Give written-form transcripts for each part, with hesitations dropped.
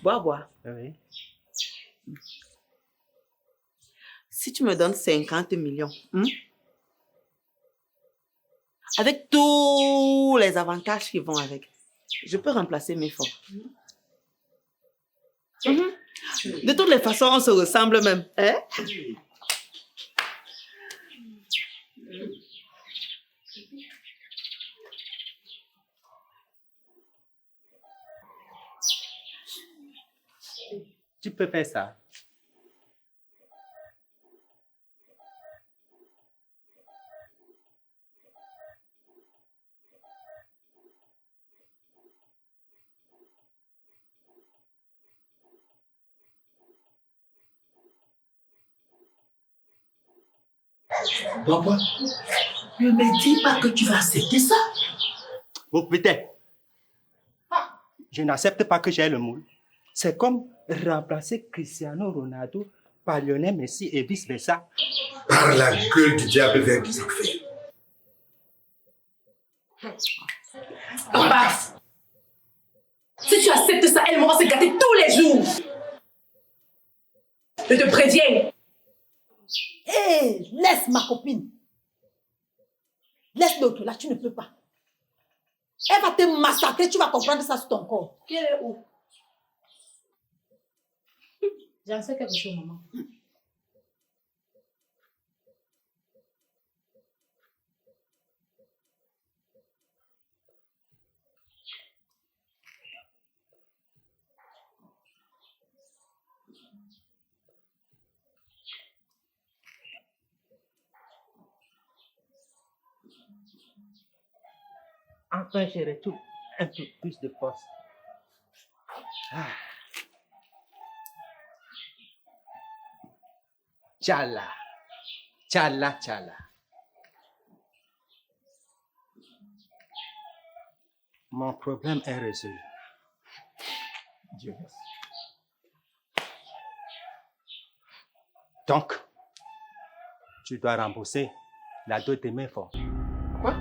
Bois. Oui. Si tu me donnes 50 millions, avec tous les avantages qui vont avec, je peux remplacer mes fonds. De toutes les façons, on se ressemble même. Hein? Tu peux faire ça. Papa, ne me dis pas que tu vas accepter ça. Bon, peut-être. Je n'accepte pas que j'ai le moule. C'est comme remplacer Cristiano Ronaldo par Lionel Messi et vice-versa. Par la gueule du diable vers des affaires. Papa, si tu acceptes ça, elle va se gâter tous les jours. Je te préviens. Hé, laisse ma copine. Laisse l'autre, là, tu ne peux pas. Elle va te massacrer, tu vas comprendre ça sur ton corps. Quelle est où? J'en sais quelque chose, maman. Enfin, je retrouve un peu plus de force. Tchala. Tchala, tchala. Mon problème est résolu. Dieu merci. Donc, tu dois rembourser la dot de mes fonds. Quoi?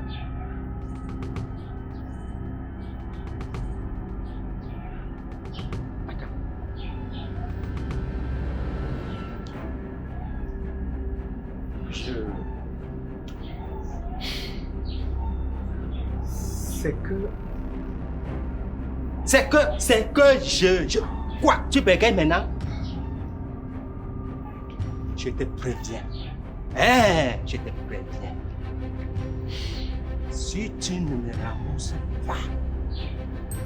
C'est que je... Quoi? Tu bégayes maintenant? Je te préviens. Je te préviens. Si tu ne me rembourses pas,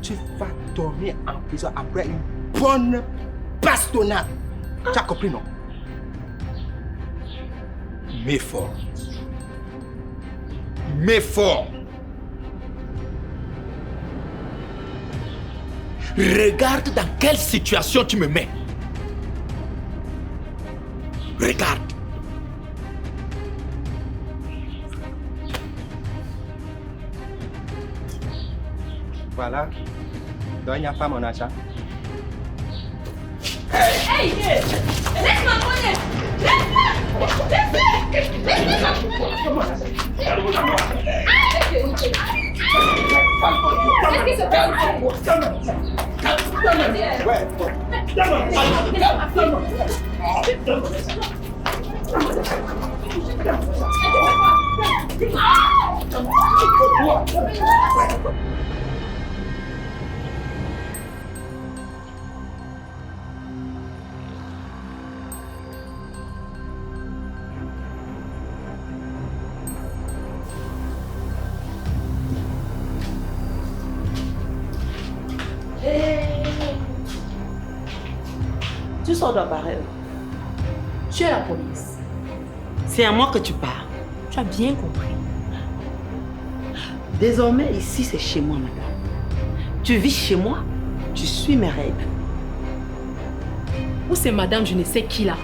tu vas dormir en prison après une bonne bastonnade. Tu as compris, non? Mets fort. Mets fort. Regarde dans quelle situation tu me mets. Regarde. Voilà. Donc il n'y a pas mon argent. Hey! Laisse-moi monnaie! Tu sors d'appareil. Tu es la police. C'est à moi que tu parles. Tu as bien compris. Désormais, ici, c'est chez moi, madame. Tu vis chez moi, tu suis mes règles. Ou c'est madame je ne sais qui là.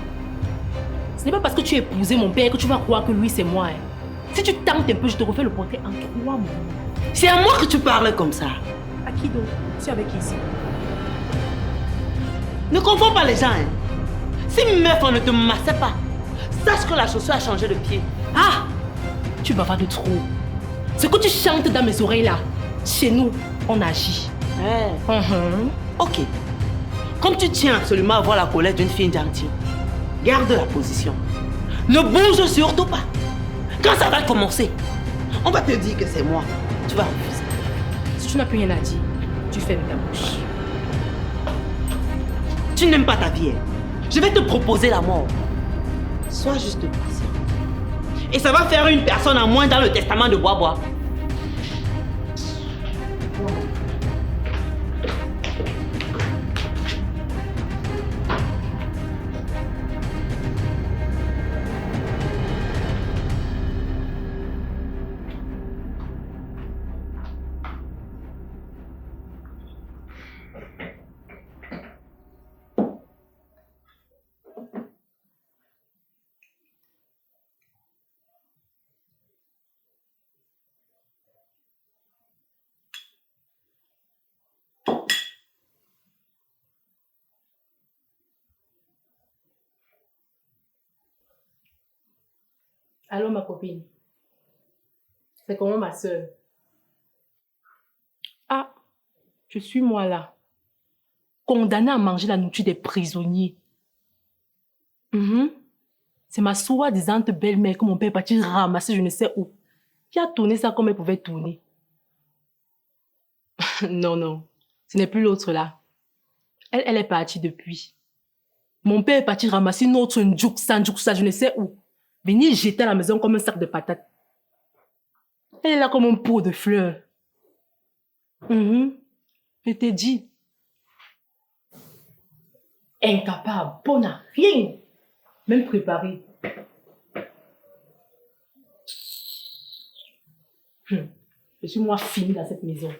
Ce n'est pas parce que tu as épousé mon père que tu vas croire que lui c'est moi. Si tu tentes un peu, je te refais le portrait en 3 mois. C'est à moi que tu parles comme ça. À qui donc? Tu es avec qui ici? Ne confonds pas les gens. Si meuf, on ne te massait pas, sache que la chaussure a changé de pied. Ah! Tu bavardes trop. Ce que tu chantes dans mes oreilles là, chez nous, on agit. Ok. Comme tu tiens absolument à voir la colère d'une fille gentille, garde la position. Ne bouge surtout pas. Quand ça va commencer, on va te dire que c'est moi. Tu vas refuser. Si tu n'as plus rien à dire, tu fermes ta bouche. Tu n'aimes pas ta vie. Je vais te proposer la mort. Sois juste patient. Et ça va faire une personne en moins dans le testament de Bois-Bois. Allô, ma copine. C'est comment ma soeur? Ah, je suis moi là. Condamnée à manger la nourriture des prisonniers. C'est ma soi-disant belle-mère que mon père est parti ramasser je ne sais où. Qui a tourné ça comme elle pouvait tourner. Non. Ce n'est plus l'autre là. Elle est partie depuis. Mon père est parti ramasser une autre Ndjouksa, je ne sais où. Venir jeter à la maison comme un sac de patates. Elle est là comme un pot de fleurs. Je t'ai dit. Incapable, bonne à rien. Même préparée. Je suis moi finie dans cette maison.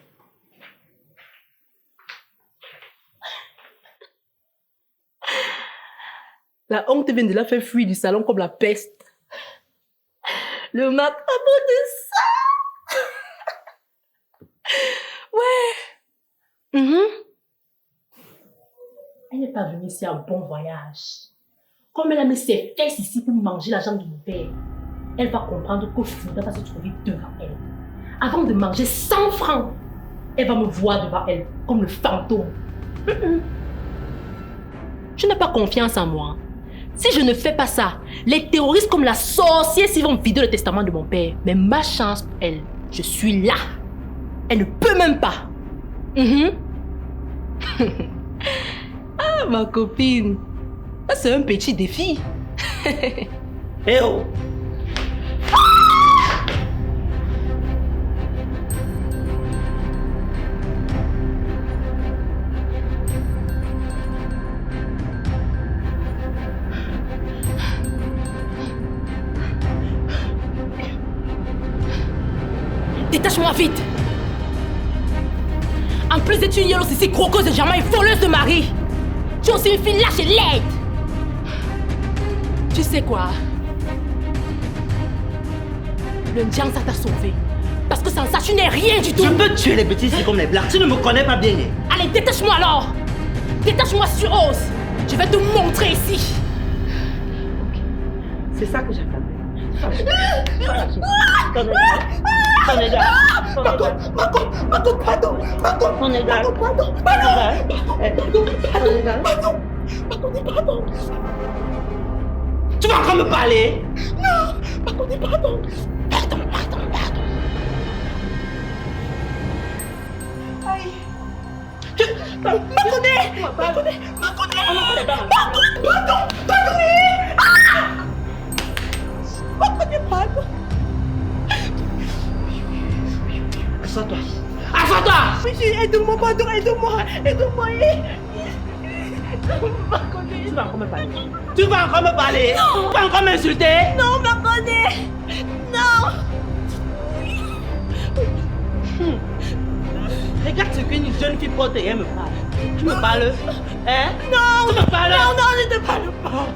La honte vient de la faire fuir du salon comme la peste. Le macabre de ça. Ouais. Elle n'est pas venue ici en bon voyage. Comme elle a mis ses fesses ici pour manger la jambe de mon père, elle va comprendre que Fouda va se trouver devant elle. Avant de manger 100 francs, elle va me voir devant elle comme le fantôme. Je n'ai pas confiance en moi. Si je ne fais pas ça, les terroristes comme la sorcière s'ils vont vider le testament de mon père. Mais ma chance pour elle, je suis là. Elle ne peut même pas. Ah, ma copine. Ça, c'est un petit défi. Eh oh! Détache-moi vite. En plus d'être une yolo ici, croqueuse de diamants et voleuse de mari, tu es aussi une fille lâche et laide. Tu sais quoi? Le Ndjang, ça t'a sauvé. Parce que sans ça, tu n'es rien du tout. Je peux tuer les petits ici comme les blagues. Tu ne me connais pas bien. Allez, détache-moi alors. Détache-moi sur ose. Je vais te montrer ici. C'est ça que j'attendais. Tu vas encore me parler? Non, pardon. Aïe. Pardon. Assois-toi. Assois-toi! Aide-moi, pardon, aide-moi. Tu vas encore me parler? Tu vas encore me parler? Non. Tu vas encore m'insulter? Non, Makodé. Non. Regarde ce qu'une jeune fille porte et elle me parle. Tu me parles? Hein? Non. Tu me parles? Non, je te parle pas.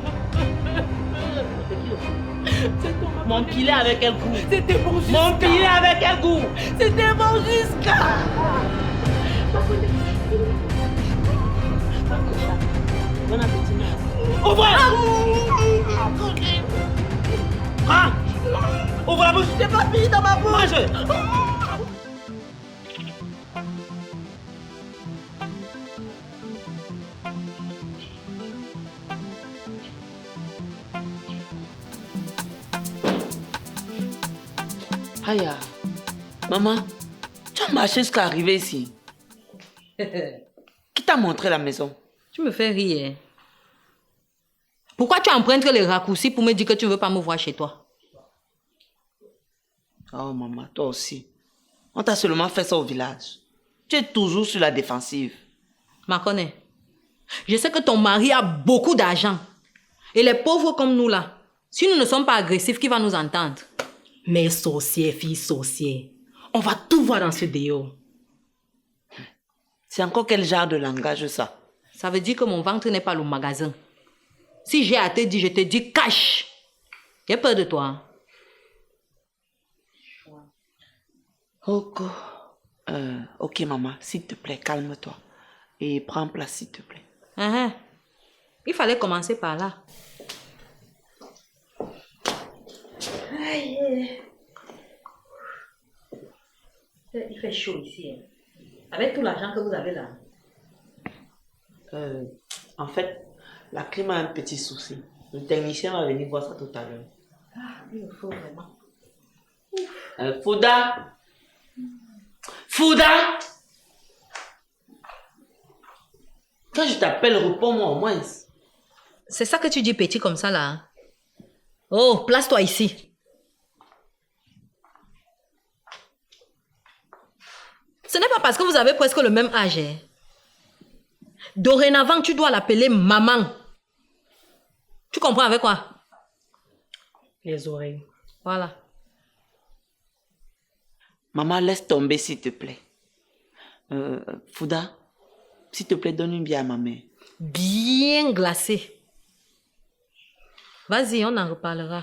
Mon pilet avec quel goût? C'était bon jusqu'à. Mon pilet avec quel goût? C'était bon jusqu'à. Bon appétit. Ouvre! Ah! Ouvre la bouche! C'est pas fini dans ma bouche. Mange! Aïe, maman, tu as marché jusqu'à arriver ici. Qui t'a montré la maison? Tu me fais rire. Pourquoi tu empruntes les raccourcis pour me dire que tu ne veux pas me voir chez toi? Oh maman, toi aussi. On t'a seulement fait ça au village. Tu es toujours sur la défensive. Makone, je sais que ton mari a beaucoup d'argent. Et les pauvres comme nous là, si nous ne sommes pas agressifs, qui va nous entendre? Mais sorcière, fille sorcière, on va tout voir dans ce déo. C'est encore quel genre de langage ça? Ça veut dire que mon ventre n'est pas le magasin. Si j'ai à te dire, je te dis cache. J'ai peur de toi. Ok maman, s'il te plaît, calme-toi. Et prends place s'il te plaît. Il fallait commencer par là. Il fait chaud ici. Avec tout l'argent que vous avez là. En fait, la clim a un petit souci. Le technicien va venir voir ça tout à l'heure. Il me faut vraiment. Fouda! Fouda! Quand je t'appelle, réponds-moi au moins. C'est ça que tu dis petit comme ça là? Oh, place-toi ici. Ce n'est pas parce que vous avez presque le même âge. Hein. Dorénavant, tu dois l'appeler maman. Tu comprends avec quoi? Les oreilles. Voilà. Maman, laisse tomber s'il te plaît. Fouda, s'il te plaît, donne une bière à ma mère. Bien glacée. Vas-y, on en reparlera.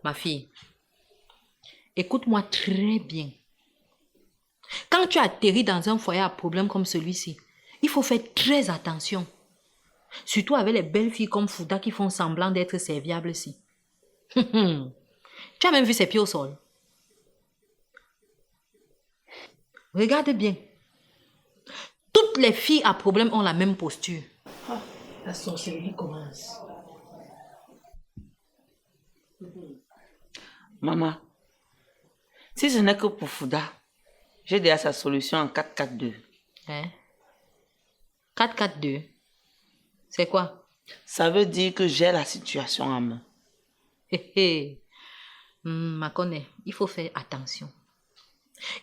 Ma fille, écoute-moi très bien. Quand tu atterris dans un foyer à problème comme celui-ci, il faut faire très attention. Surtout avec les belles filles comme Fouda qui font semblant d'être serviables ici. Tu as même vu ses pieds au sol. Regarde bien. Toutes les filles à problème ont la même posture. Oh, la sorcellerie commence. Maman, si ce n'est que pour Fouda, j'ai déjà sa solution en 4-4-2. Hein? 4-4-2? C'est quoi? Ça veut dire que j'ai la situation en main. Makone, il faut faire attention.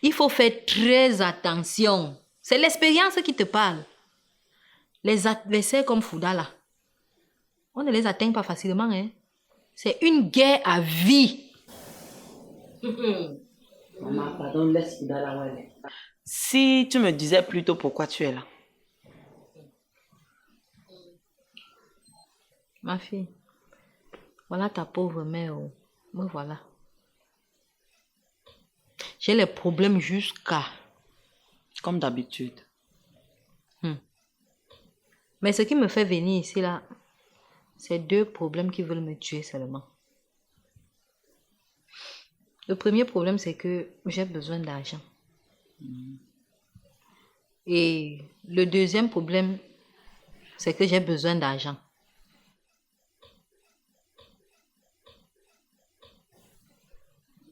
Il faut faire très attention. C'est l'expérience qui te parle. Les adversaires comme Fouda là, on ne les atteint pas facilement. Hein? C'est une guerre à vie. Maman, pardon, laisse Fouda là où elle est. Si tu me disais plutôt pourquoi tu es là. Ma fille, voilà ta pauvre mère. Oh. Me voilà. J'ai les problèmes jusqu'à... Comme d'habitude. Mais ce qui me fait venir ici là, c'est 2 problèmes qui veulent me tuer seulement. Le premier problème, c'est que j'ai besoin d'argent. Et le deuxième problème, c'est que j'ai besoin d'argent.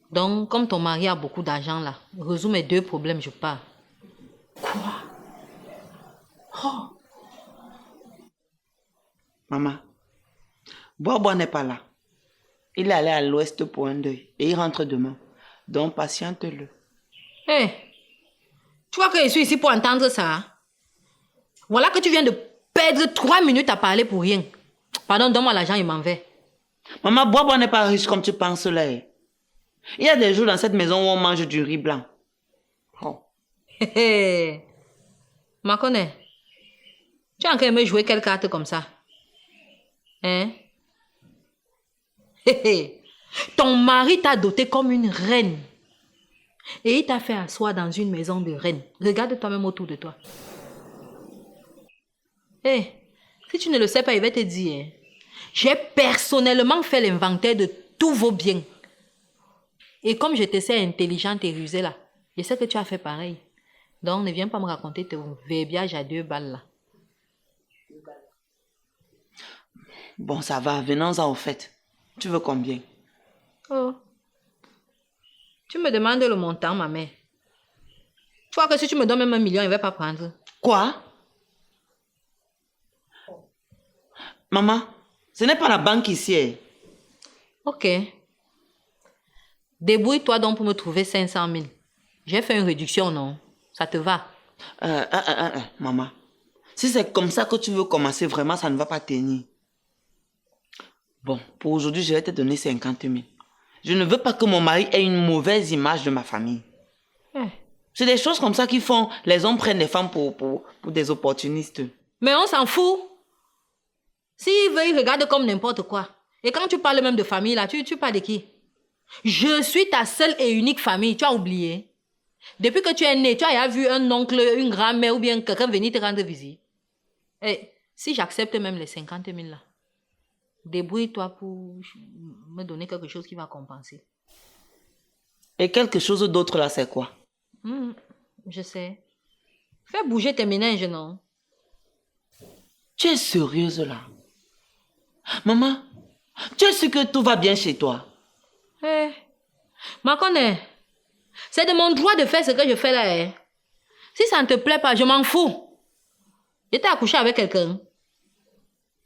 Donc, comme ton mari a beaucoup d'argent là, résous mes 2 problèmes, je pars. Quoi? Oh. Maman, Bois n'est pas là. Il est allé à l'ouest pour un deuil et il rentre demain. Donc, patiente-le. Hé, tu crois que je suis ici pour entendre ça? Voilà que tu viens de perdre 3 minutes à parler pour rien. Pardon, donne-moi l'argent, il m'en vais. Maman, Bois n'est pas riche comme tu penses là. Il y a des jours dans cette maison où on mange du riz blanc. Oh. Hé, Makone, tu as encore aimé jouer quelle carte comme ça? Hein? Ton mari t'a doté comme une reine. Et il t'a fait asseoir dans une maison de reine. Regarde toi-même autour de toi. C'est Si tu ne le sais pas, il va te dire. J'ai personnellement fait l'inventaire de tous vos biens. Et comme je te sais intelligente et rusée là, je sais que tu as fait pareil. Donc ne viens pas me raconter ton verbiage à 2 balles là. Bon, ça va, venons-en au fait. Tu veux combien? Oh. Tu me demandes le montant, ma mère. Tu vois que si tu me donnes même 1 million, il ne va pas prendre. Quoi? Maman, ce n'est pas la banque ici. Hein. Ok. Débrouille-toi donc pour me trouver 500 000. J'ai fait une réduction, non? Ça te va? Maman, si c'est comme ça que tu veux commencer, vraiment, ça ne va pas tenir. Bon, pour aujourd'hui, je vais te donner 50 000. Je ne veux pas que mon mari ait une mauvaise image de ma famille. C'est des choses comme ça qui font... Les hommes prennent les femmes pour des opportunistes. Mais on s'en fout. S'il veut, il regarde comme n'importe quoi. Et quand tu parles même de famille, là, tu parles de qui? Je suis ta seule et unique famille. Tu as oublié? Depuis que tu es né, tu as vu un oncle, une grand-mère ou bien quelqu'un venir te rendre visite. Et si j'accepte même les 50 000 là, débrouille-toi pour me donner quelque chose qui va compenser. Et quelque chose d'autre là, c'est quoi? Je sais. Fais bouger tes méninges, non? Tu es sérieuse là? Maman, tu es sûre que tout va bien chez toi? Ma connais. C'est de mon droit de faire ce que je fais là. Hein. Si ça ne te plaît pas, je m'en fous. J'étais accouchée avec quelqu'un.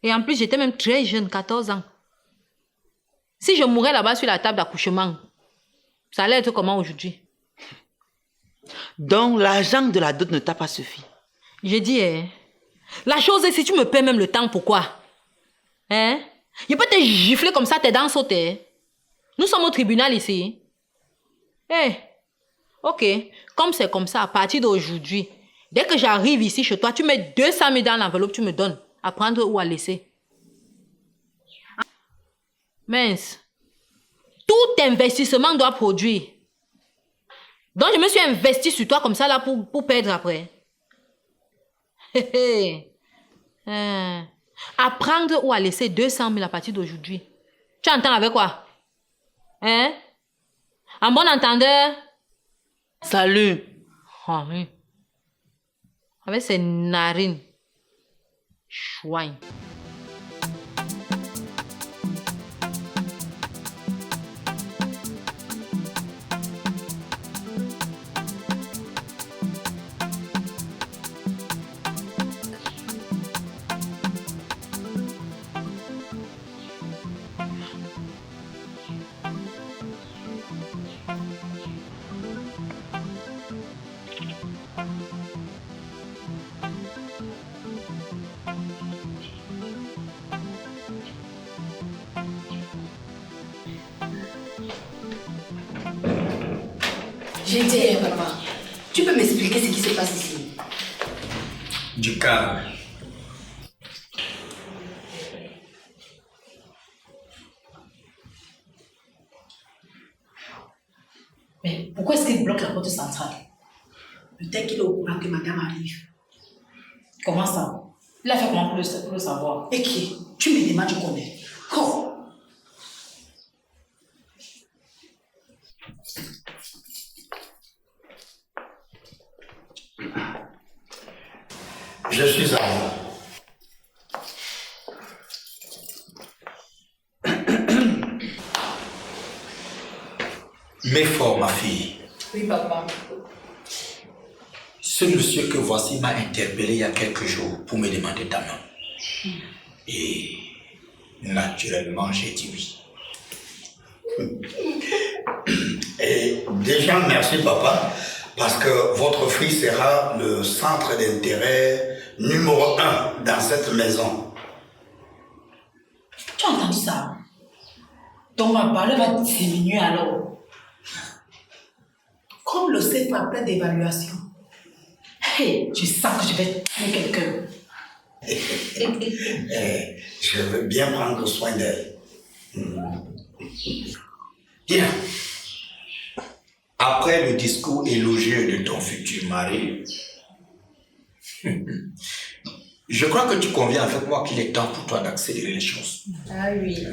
Et en plus, j'étais même très jeune, 14 ans. Si je mourais là-bas sur la table d'accouchement, ça allait être comment aujourd'hui? Donc, l'argent de la dot ne t'a pas suffi? Je dis, la chose est si tu me paies même le temps, pourquoi? Hein? Je peux te gifler comme ça, tes dents sautées. Nous sommes au tribunal ici. Ok. Comme c'est comme ça, à partir d'aujourd'hui, dès que j'arrive ici chez toi, tu mets 200 000 dans l'enveloppe, tu me donnes. À prendre ou à laisser. Mince. Tout investissement doit produire. Donc je me suis investi sur toi comme ça là pour perdre après. À prendre ou à laisser 200 000 à partir d'aujourd'hui. Tu entends avec quoi? Hein? En bon entendeur? Salut. Oh, oui. Avec ses narines. Chouin. J'ai dit, papa, tu peux m'expliquer ce qui se passe ici? Du calme. Mais pourquoi est-ce qu'il bloque la porte centrale? Peut-être qu'il est au courant que madame arrive. Comment ça? Il a fait comment pour le savoir? Et qui? Tu me demandes, je connais. Oh! Je suis à vous. Mais fort, ma fille. Oui, papa. Ce monsieur que voici m'a interpellé il y a quelques jours pour me demander ta main. Et naturellement, j'ai dit oui. Et déjà, merci papa, parce que votre fille sera le centre d'intérêt numéro 1 dans cette maison. Tu as entendu ça? Donc ma valeur va diminuer alors. Comme le CFA a plein d'évaluation. Hey, je sens que je vais tuer quelqu'un. Je veux bien prendre soin d'elle. Bien. Après le discours élogieux de ton futur mari, Je crois que tu conviens avec moi qu'il est temps pour toi d'accélérer les choses. Ah oui.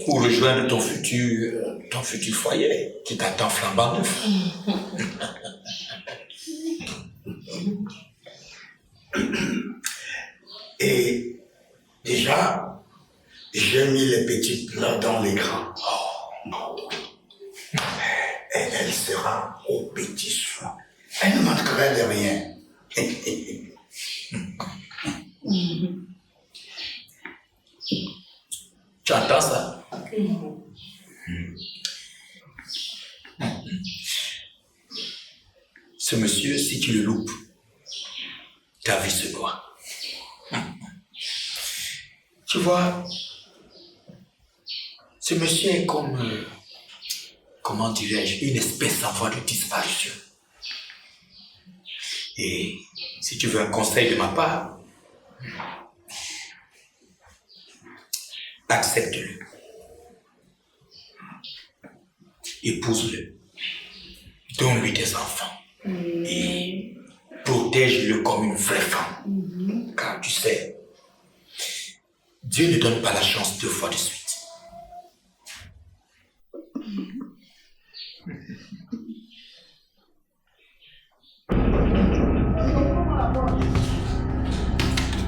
Pour rejoindre ton futur foyer qui t'attend flambant neuf. Et déjà, j'ai mis les petits plats dans les grands. Et elle sera au petit soin. Elle ne manquerait de rien. Tu entends ça? Ce monsieur, si tu le loupes, ta vie se noie. Tu vois, ce monsieur est comme, comment dirais-je, une espèce en voie de disparition. Et si tu veux un conseil de ma part, accepte-le. Épouse-le. Donne-lui des enfants. Et protège-le comme une vraie femme. Car tu sais, Dieu ne donne pas la chance 2 fois de suite.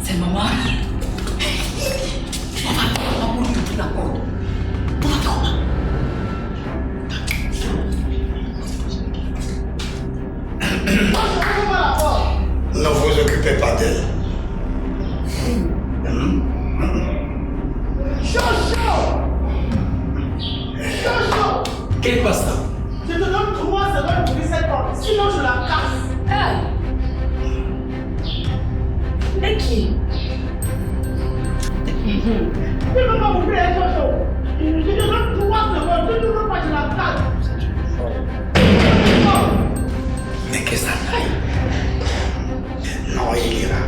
C'est maman. Maman, pour lui la porte. Ne vous occupez pas d'elle. Qu'est-ce que ça? Je te donne 3 secondes pour ouvrir cette porte, sinon je la casse. Et qui? Tu ne peux pas ouvrir les choses. Je te donne 3 secondes, tu ne veux pas, je la casse. Mais que ça aille. Non, il ira.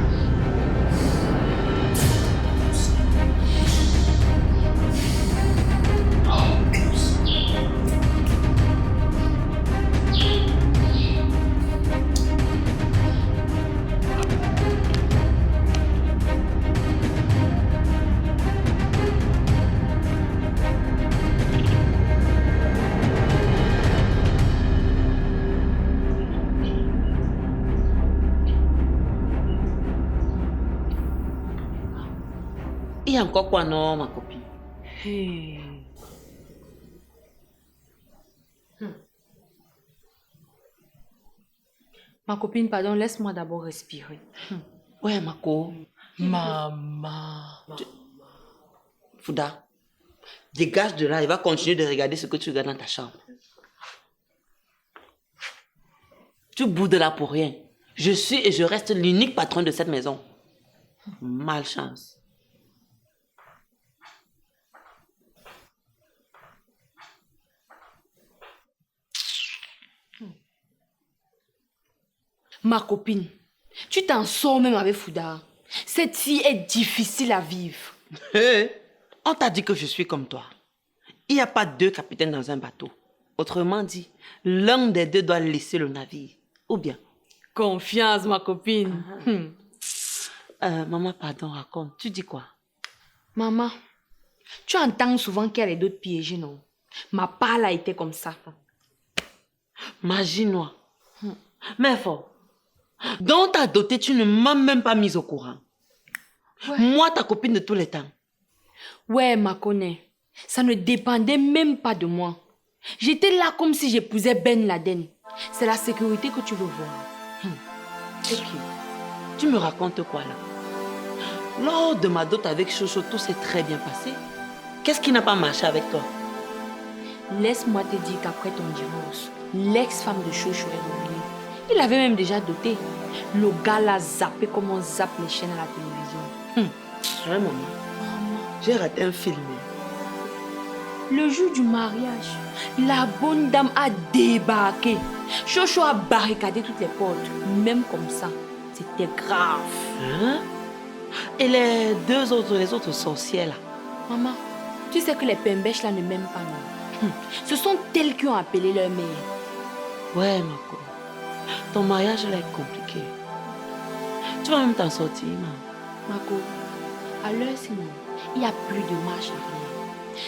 Il y a encore quoi, non, ma copine? Ma copine, pardon, laisse-moi d'abord respirer. Ouais, Mako. Maman. Fouda, dégage de là et va continuer de regarder ce que tu regardes dans ta chambre. Tu boudes là pour rien. Je suis et je reste l'unique patron de cette maison. Malchance. Ma copine, tu t'en sors même avec Fouda. Cette fille est difficile à vivre. On t'a dit que je suis comme toi. Il n'y a pas 2 capitaines dans un bateau. Autrement dit, l'un des 2 doit laisser le navire. Ou bien? Confiance, ma copine. Maman, pardon, raconte. Tu dis quoi? Maman, tu entends souvent qu'il y a les d'autres piégés, non? Ma part a été comme ça. Imagine-moi. Mais fort. Dans ta dotée, tu ne m'as même pas mise au courant. Ouais. Moi, ta copine de tous les temps. Ouais, ma connais. Ça ne dépendait même pas de moi. J'étais là comme si j'épousais Ben Laden. C'est la sécurité que tu veux voir. Ok. Tu me racontes quoi là? Lors de ma dot avec Chocho, tout s'est très bien passé. Qu'est-ce qui n'a pas marché avec toi? Laisse-moi te dire qu'après ton divorce, l'ex-femme de Chocho est revenue. Il avait même déjà doté. Le gars l'a zappé comme on zappe les chaînes à la télévision. Ouais, maman. J'ai raté un film. Le jour du mariage, la bonne dame a débarqué. Chocho a barricadé toutes les portes. Même comme ça, c'était grave. Hein? Et les autres sorcières là? Maman, tu sais que les pembèches là ne m'aiment pas, non? Ce sont elles qui ont appelé leur mère. Ouais, Mako. Ton mariage là est compliqué. Tu vas même t'en sortir, maman. Marco, à l'heure sinon, il n'y a plus de marche arrière.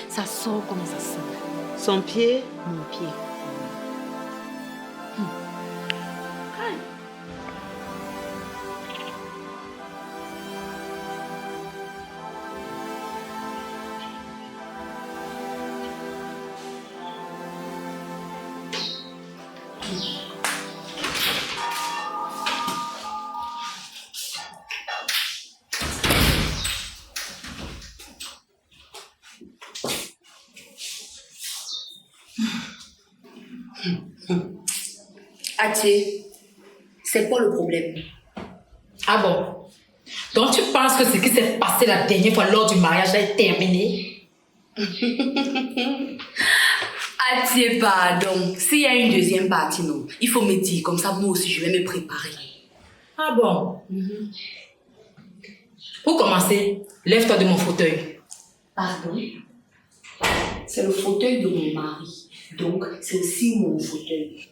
Ça sort comme ça sort. Son pied? Mon pied. Athie, c'est quoi le problème? Ah bon? Donc tu penses que ce qui s'est passé la dernière fois lors du mariage est terminé? Athie, pardon. S'il y a une deuxième partie, non. Il faut me dire, comme ça, moi aussi, je vais me préparer. Ah bon? Pour commencer, lève-toi de mon fauteuil. Pardon? C'est le fauteuil de mon mari. Donc, c'est aussi mon fauteuil.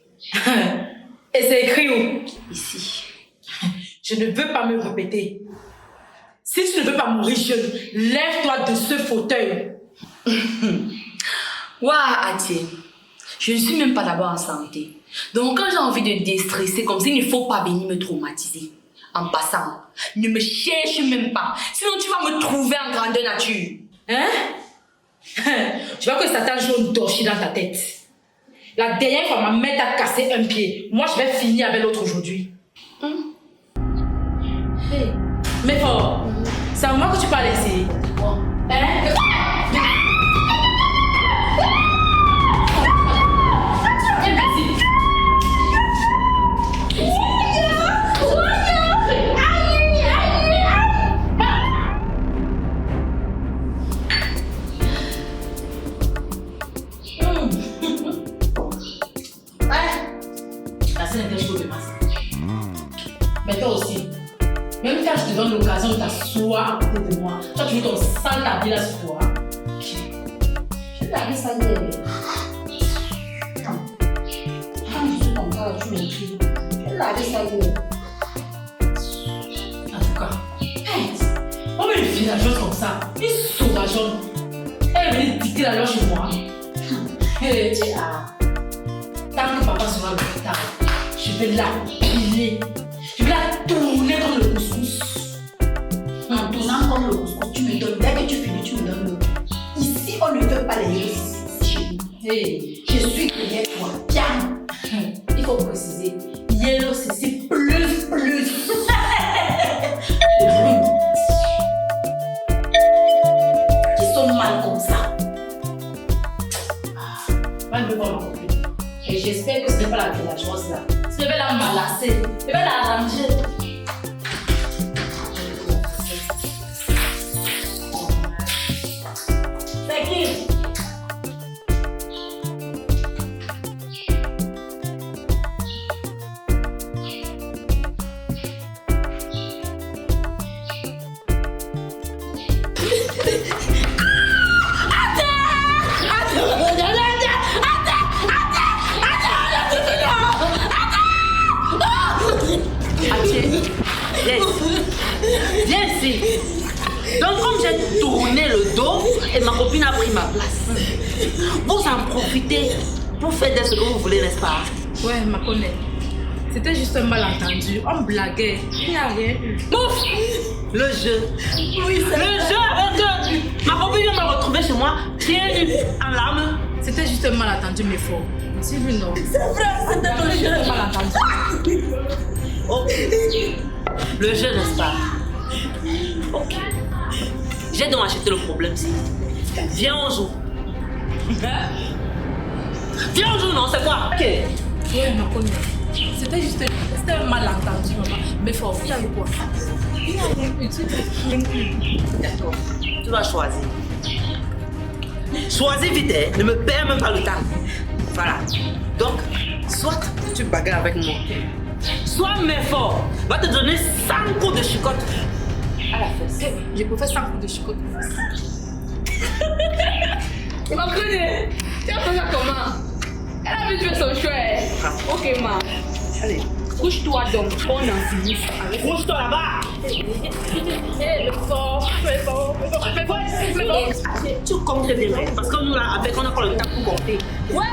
Et c'est écrit où? Ici. Je ne veux pas me répéter. Si tu ne veux pas mourir jeune, lève-toi de ce fauteuil. Waouh, Athie. Je ne suis même pas d'abord en santé. Donc, quand j'ai envie de déstresser, comme ça, il ne faut pas venir me traumatiser. En passant, ne me cherche même pas. Sinon, tu vas me trouver en grandeur nature. Hein? Tu vois que Satan joue une torchie dans ta tête. La dernière fois, ma mère t'a cassé un pied. Moi, je vais finir avec l'autre aujourd'hui. Hey, mais fort, c'est à moi que tu parles ici. Hein? Mais toi aussi, même quand je te donne l'occasion de t'asseoir à côté de moi, toi tu veux ton sale habit là sur toi. Je vais laver ça hier. Quand je suis comme ça, tu m'écris. Je vais laver ça hier. En tout cas, on met une villageoise comme ça, une sauvageonne. Elle est venue dicter la loi chez moi. Tant que papa sera à l'hôpital, je vais la piler. Je vais la tourner comme le couscous. En tournant comme le couscous, tu me donnes. Dès que tu finis, tu me donnes l'autre. Ici, on ne veut pas les yeux chez nous. Hey. Je suis derrière toi. Bien. Il faut préciser. Yellow, c'est plus. Qui sont mal comme ça. Moi, je veux voir ma copine. Et j'espère que ce n'est pas la villageoise là. Je vais la malasser. Je vais la arranger. C'est qui? Viens ici. Donc comme j'ai tourné le dos et ma copine a pris ma place, vous en profitez pour faire de ce que vous voulez, n'est-ce pas? Ouais, ma connaît. C'était juste un malentendu. On blaguait. Il n'y a rien eu. Ouf! Le jeu. Oui, c'est le jeu avec ma copine vient me retrouver chez moi, pieds nus, en larmes. C'était juste un malentendu, mais fort. Si vous non. C'est vrai, c'était ton jeu. Un malentendu. Ok. Le jeu, n'est-ce pas? Ok. J'ai donc acheté le problème, si. Viens, on joue. Viens, on joue, non? C'est quoi? Ok. Ouais, ma connaît. C'était juste un malentendu, maman. Mais fort, il y a eu quoi? Il y a rien eu. D'accord. Tu vas choisir. Choisis vite, hein. Ne me perds même pas le temps. Voilà. Donc, soit tu bagarres avec moi, soit mes forts va te donner 100 coups de chicotte à la fesse. Je peux faire 100 coups de chicotte aux fesses. Ma connaît. Tu as fait ça comment? Elle a vu tuer son chouette. Ok, ma. Allez. Couche-toi donc, on en finit. Couche-toi là-bas. Tu comptes bien, parce que nous là, avec on a pas le temps pour compter. Ouais.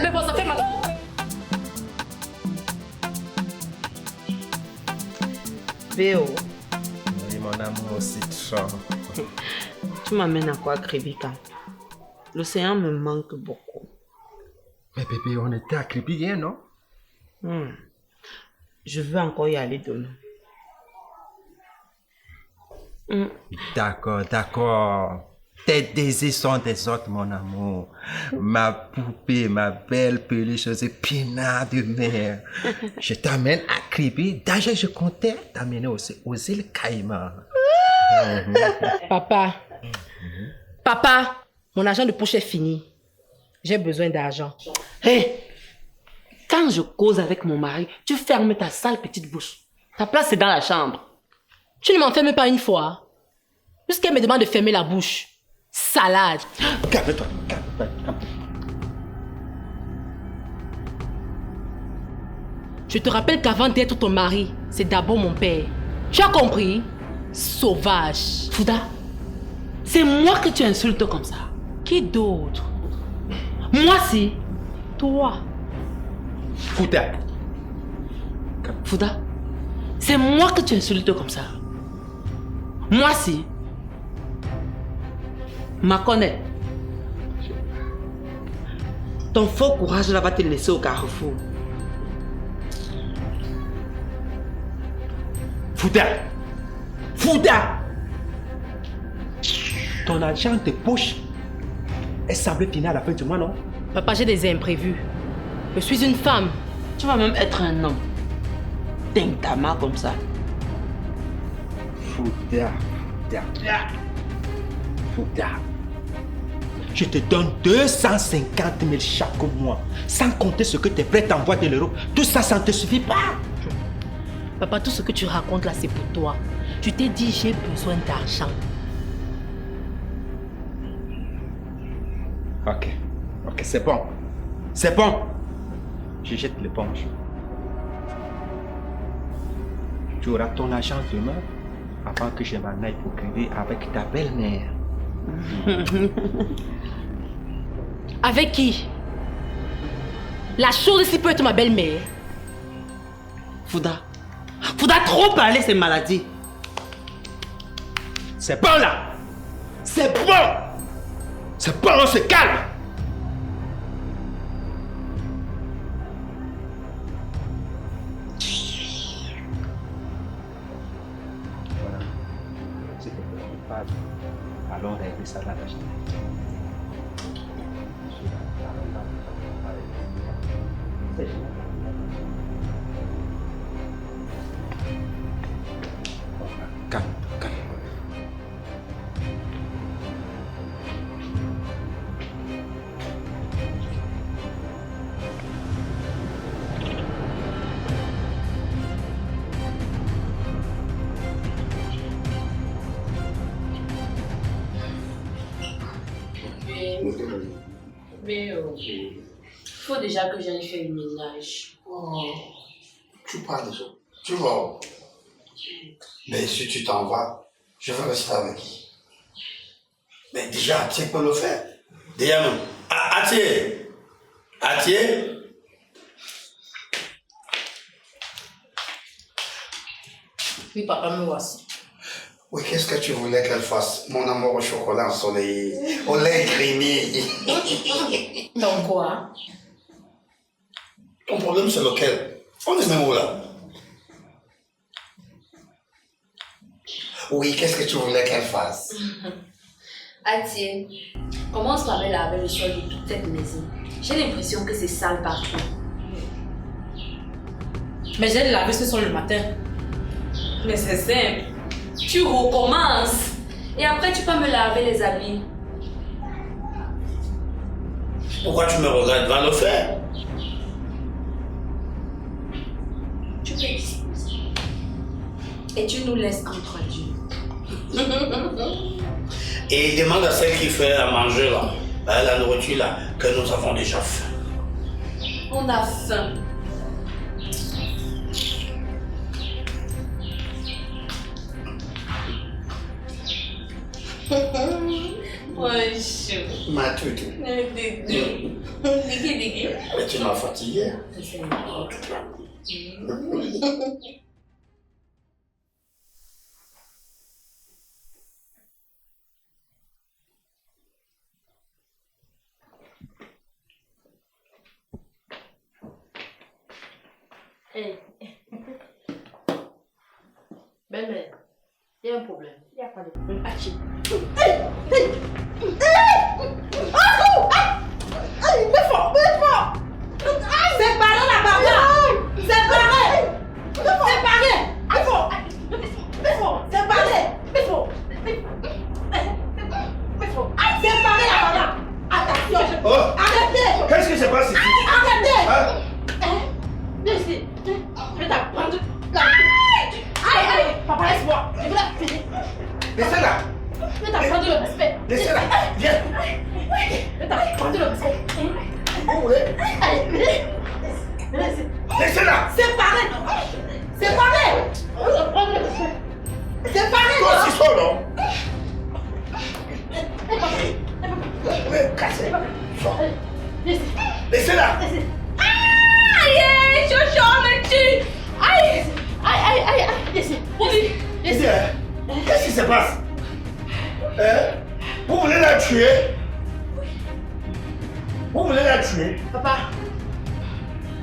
Mais bon, ça fait mal. Véo, Oui, mon amour, c'est trop. tu m'amènes à quoi, Kribika? L'océan me manque beaucoup. Mais bébé, on était à Kribi hier, non? Je veux encore y aller demain. D'accord, d'accord. Tes désirs sont des autres, mon amour. Ma poupée, ma belle peluche pina de mer. Je t'amène à Kribi. D'ailleurs, je comptais t'amener aussi aux îles Caïmans. Papa. Papa, mon argent de poche est fini. J'ai besoin d'argent. Hé, quand je cause avec mon mari, tu fermes ta sale petite bouche. Ta place, c'est dans la chambre. Tu ne m'enfermes pas une fois. Jusqu'elle me demande de fermer la bouche. Salade. Calme-toi, calme-toi. Je te rappelle qu'avant d'être ton mari, c'est d'abord mon père. Tu as compris? Sauvage. Fouda, c'est moi que tu insultes comme ça. Qui d'autre? Moi, si. Toi. Fouda. Fouda, c'est moi que tu insultes comme ça. Moi, si. Ma connaît. Ton faux courage là va te laisser au carrefour. Fouda. Fouda. Ton argent de poche est semblé finir à la fin du mois, non? Papa, j'ai des imprévus. Je suis une femme. Tu vas même être un homme. Dingue ta main comme ça. Fouda. Fouda. Je te donne 250 000 chaque mois, sans compter ce que tes prêts t'envoient de l'euro. Tout ça, ça ne te suffit pas. Papa, tout ce que tu racontes là, c'est pour toi. Je t'ai dit, j'ai besoin d'argent. Ok, c'est bon. C'est bon. Je jette l'éponge. Tu auras ton argent demain avant que je m'en aille pour crier avec ta belle-mère. Avec qui? La chose ici peut être ma belle-mère. Fouda, trop parler, c'est maladie. C'est bon là. C'est bon. C'est bon, on se calme. Voilà. C'est pas. Allons régler ça là. Calme. Mais il faut déjà que j'aille faire le ménage. Oh, tu parles de ça. Tu vas. Mais si tu t'en vas, je vais rester avec qui? Mais déjà, Atier peut le faire. Déjà même. Atier. Oui, papa, me voici. Oui, qu'est-ce que tu voulais qu'elle fasse? Mon amour au chocolat ensoleillé, au lait crémé. Donc quoi? Ton problème, c'est lequel? On est même où là? Oui, qu'est-ce que tu voulais qu'elle fasse? Atier, commence par me laver le sol de toute cette maison. J'ai l'impression que c'est sale partout. Mais j'ai lavé ce sol le matin. Mais c'est simple. Tu recommences. Et après, tu peux me laver les habits. Pourquoi tu me regardes? Va le faire. Tu peux disposer. Et tu nous laisses entre Dieu. Et demande à celle qui fait à manger là, la nourriture là, que nous avons déjà faim. On a faim. Ouais, chou. Ma toutou. Mais tu m'as fatigué. Hey. Belle-mère, il y a un problème. Il n'y a pas de problème. Achille. Séparez la barrière. Séparez. Séparez. Séparez la barrière. Attention. Oh. Arrêtez. Qu'est-ce qui se passe ici? Arrêtez. Hein? Viens ici. Je vais t'apprendre. Allez, papa, laisse-moi. Je vais la finir. Laissez-la. Je vais t'apprendre le respect. Laissez-la. Viens. Je vais t'apprendre le respect. Vous voulez? Allez, venez. Laissez-la. Séparez. Séparez. Je vais t'apprendre le respect. Séparez. Toi aussi seul, non? Mais cassez. Laissez-la. Aïe, Chocho me tue. Aïe. Laissez. Qu'est-ce qui se passe? Hein? Vous voulez la tuer? Vous voulez la tuer? Papa,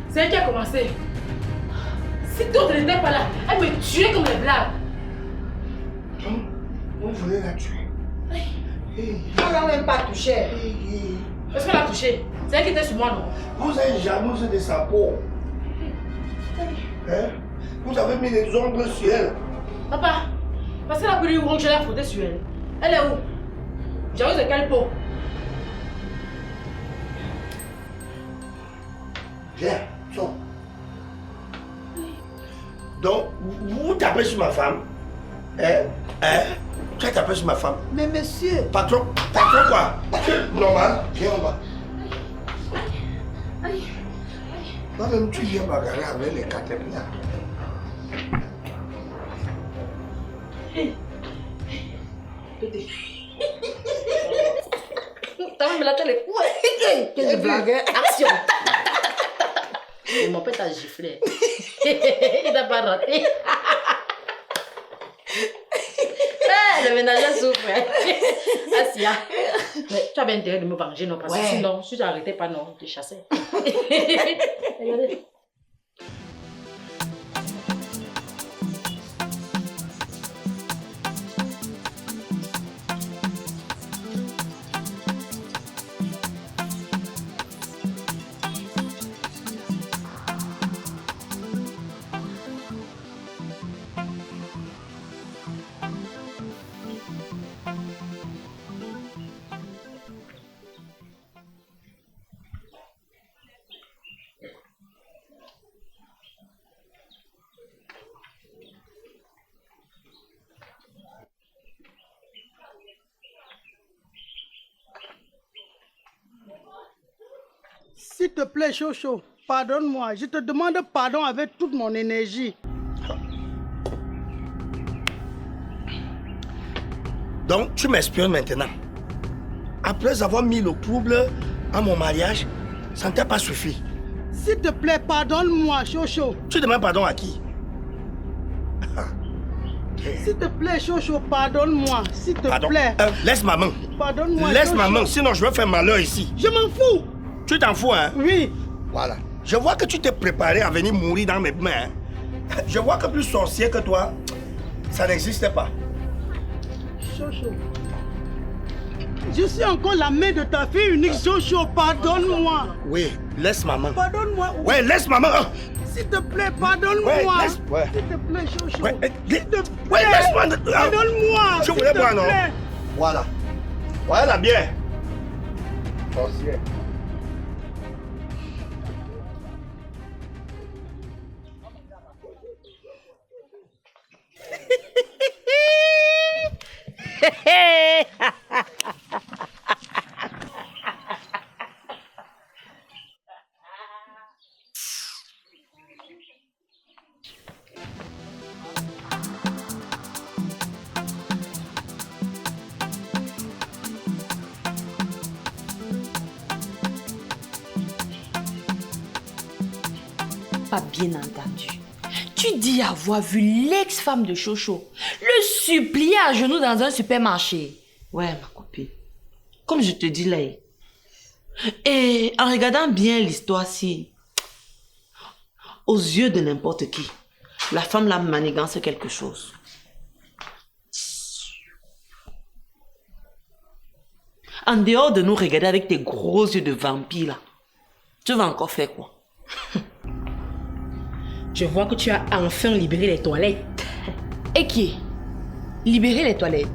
c'est elle qui a commencé. Si d'autres n'étaient pas là, elle me tuait comme les blagues. Vous voulez la tuer? On l'a même pas touché. Est-ce qu'on l'a touchée? C'est elle qui était sur moi, non? Vous êtes jalouse de sa peau. Hein? Vous avez mis les ongles sur elle. Papa, parce qu'elle a pris où je l'ai frotté sur elle. Elle est où? Jalouse de quelle peau? Viens, sors. Donc, vous tapez sur ma femme. Hein? Tu as tapé sur ma femme. Mais monsieur. Patron quoi? Normal. Viens en bas. Toi-même, tu viens bagarrer avec les caterpillars. T'as même là, tu les couilles. Quelle blague. Action. Mon père t'a giflé. Il n'a pas raté. Le ménageur souffre. Asia. Mais tu avais intérêt de me venger, non? Parce que sinon, si tu n'arrêtais pas, non, je te chassais. Regardez. S'il te plaît, Chocho, pardonne-moi. Je te demande pardon avec toute mon énergie. Donc, tu m'espionnes maintenant. Après avoir mis le trouble à mon mariage, ça ne t'a pas suffi. S'il te plaît, pardonne-moi, Chocho. Tu demandes pardon à qui? S'il te plaît, Chocho, pardonne-moi. S'il te Pardon. plaît. Laisse ma main. Pardonne-moi. Laisse Chocho. ma main, sinon je vais faire malheur ici. Je m'en fous. Tu t'en fous, hein? Oui. Voilà. Je vois que tu t'es préparé à venir mourir dans mes mains. Hein? Je vois que plus sorcier que toi, ça n'existe pas. Chocho. Je suis encore la mère de ta fille unique, Chocho. Pardonne-moi. Oui, laisse ma main. Pardonne-moi. Ouais, laisse ma main. Oh. S'il te plaît, pardonne-moi. Ouais, laisse. Ouais. S'il te plaît, Chocho. Ouais, S'il te plaît. ouais, laisse-moi. Pardonne-moi. Je voulais s'il te boire, non? plaît. Voilà. Voilà la bière. Sorcier. pas bien entendu. Tu dis avoir vu l'ex-femme de Chocho le supplier à genoux dans un supermarché. Ouais, ma copine. Comme je te dis là. Et en regardant bien l'histoire-ci, aux yeux de n'importe qui, la femme la manigance quelque chose. En dehors de nous regarder avec tes gros yeux de vampire là, tu vas encore faire quoi? Je vois que tu as enfin libéré les toilettes. Et qui est? Libérer les toilettes,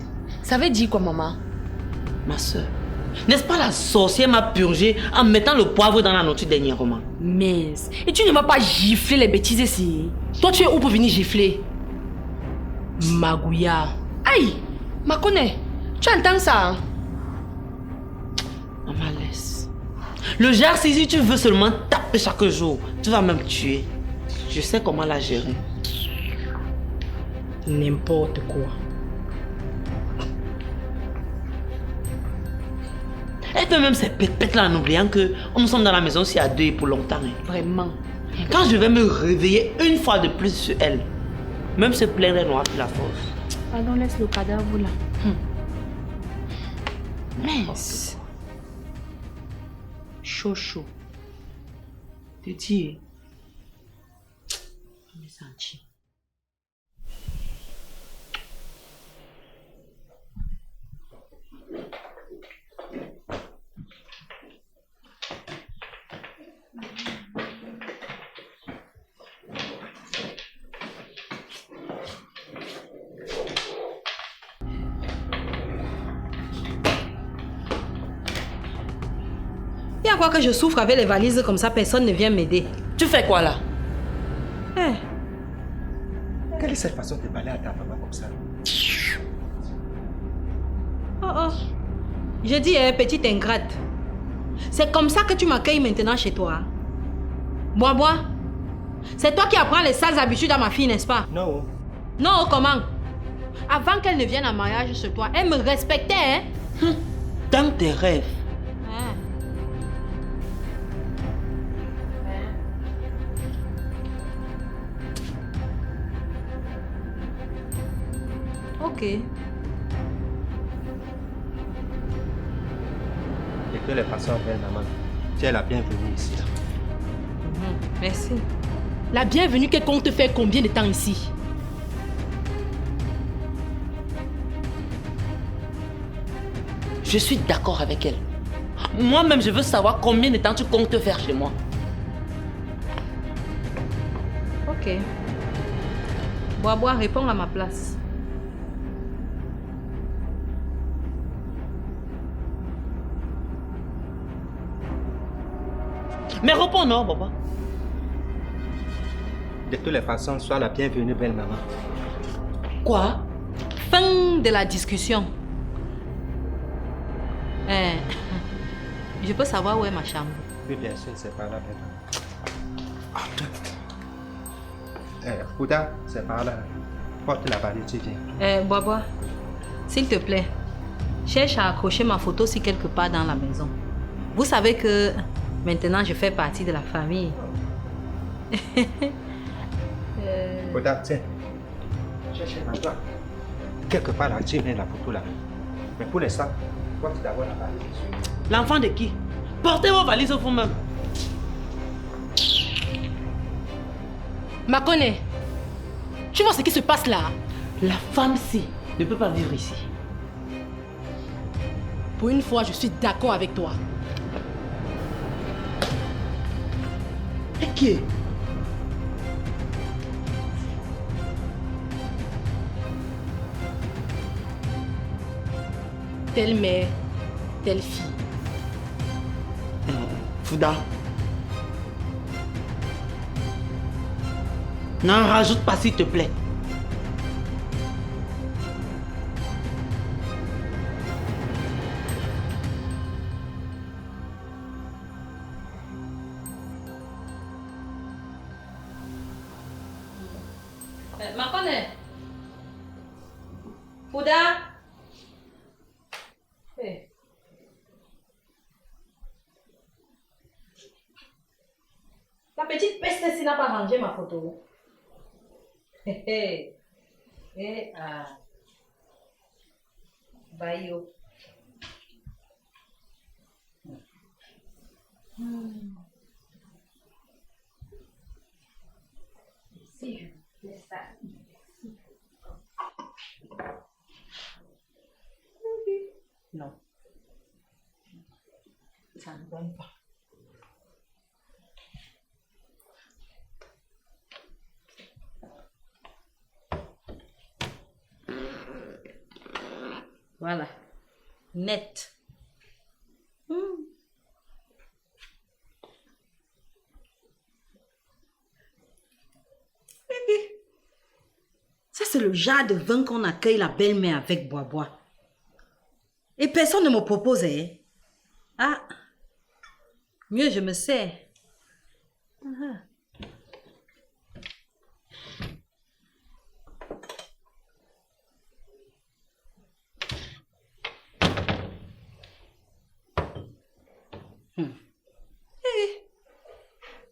ça veut dire quoi, maman? Ma soeur, n'est-ce pas la sorcière m'a purgé en mettant le poivre dans la nourriture dernièrement? Mince. Et tu ne vas pas gifler les bêtises ici. Toi, tu es où pour venir gifler? Magouya. Aïe, Makone, tu entends ça? Hein? Maman, laisse. Le genre, si tu veux seulement taper chaque jour, tu vas même tuer. Je sais comment la gérer. N'importe quoi. Elle fait même ses pètes là en oubliant que nous sommes dans la maison aussi à deux et pour longtemps. Hein. Vraiment. Quand je vais me réveiller une fois de plus sur elle, même se plaindre, elle n'aura plus la force. Pardon, laisse le cadavre là. Mince. Chocho. Te dis. Je me sens. Il y a quoi que je souffre avec les valises comme ça, personne ne vient m'aider. Tu fais quoi là? Quelle est cette façon de parler à ta maman comme ça? Oh. Je dis, petite ingrate. C'est comme ça que tu m'accueilles maintenant chez toi. Bois. C'est toi qui apprends les sales habitudes à ma fille, n'est-ce pas? Non. Non, comment? Avant qu'elle ne vienne en mariage chez toi, elle me respectait, hein? Dans tes rêves. Ok. De toutes les façons, belle maman, tu es la bienvenue ici. Là. Merci. La bienvenue qu'elle compte faire combien de temps ici? Je suis d'accord avec elle. Moi-même, je veux savoir combien de temps tu comptes faire chez moi. Ok. Bois, réponds à ma place. Mais réponds non, papa. De toutes les façons, sois la bienvenue, belle maman. Quoi? Fin de la discussion. Je peux savoir où est ma chambre? Oui, bien sûr, c'est par là, belle maman. Fouda, c'est par là. Porte la valise, tu viens. Bois, s'il te plaît, cherche à accrocher ma photo si quelque part dans la maison. Vous savez que maintenant je fais partie de la famille. Fouda, tiens. Cherche un endroit. Quelque part là, tu mets la photo là. Mais pour l'instant, porte d'abord la valise. L'enfant de qui? Portez vos valises vous-même. Makone, tu vois ce qui se passe là? La femme-ci ne peut pas vivre ici. Pour une fois, je suis d'accord avec toi. Et qui? Telle mère, telle fille. Fouda. N'en rajoute pas s'il te plaît. Makone. Fouda. Ta petite peste ici n'a pas rangé ma photo. Bayo. Si je fais ça ici. Non. Ça ne donne pas. Voilà. Net. Ça, c'est le genre de vin qu'on accueille la belle-mère avec bois-bois. Et personne ne me propose, hein? Ah, mieux je me sais.